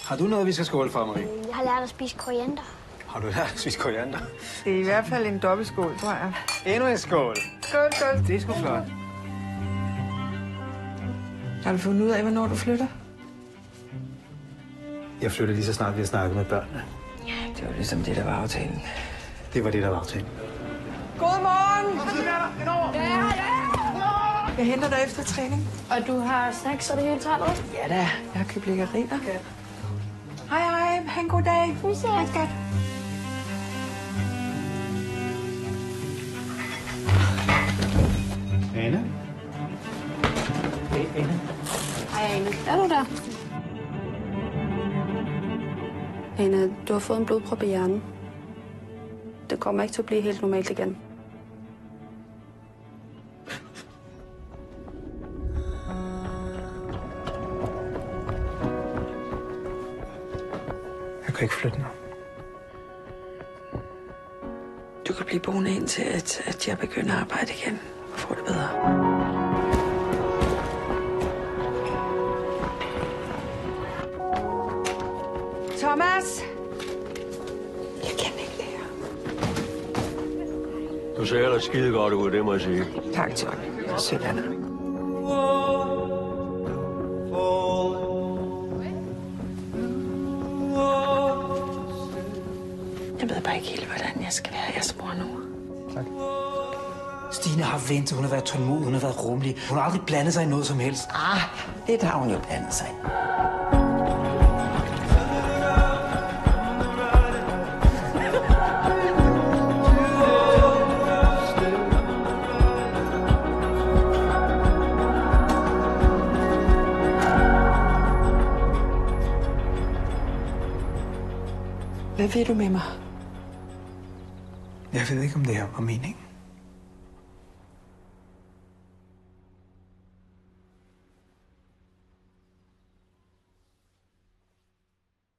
Har du noget, vi skal skåle for, Marie? Jeg har lært at spise koriander. Har du lært at spise koriander? Det er i hvert fald en dobbeltskål, tror jeg. Endnu en skål. Skål, skål. Det er sgu flot. Har du fundet ud af, hvornår du flytter? Jeg flytter lige så snart, vi har snakket med børnene. Ja, det var ligesom det, der var aftalen. Det var det, der var aftalen. Godmorgen! Jeg henter dig efter træning. Og du har snacks og det hele taget? Ja da, jeg har købt lækkerier. Hej, hej. Ha' en god dag. Vi ses. Hej, skat. Anne? Hey, Anne. Hej, Ane. Er du der? Ane, du har fået en blodprop i hjernen. Det kommer ikke til at blive helt normalt igen. Jeg kan ikke flytte nu. Du kan blive boende indtil, at jeg begynder at arbejde igen og få det bedre. Thomas! Jeg kan ikke det her. Du ser ellers skide godt ud, det må jeg sige. Tak, John. Sødt, Anna. Jeg ved bare ikke helt, hvordan jeg skal være jeres mor nu. Tak. Stine har ventet, hun har været tålmodig, hun har været rummelig. Hun har aldrig blandet sig i noget som helst. Det har hun jo blandet sig. Hvad vil du med mig? Jeg ved ikke, om det her var meningen.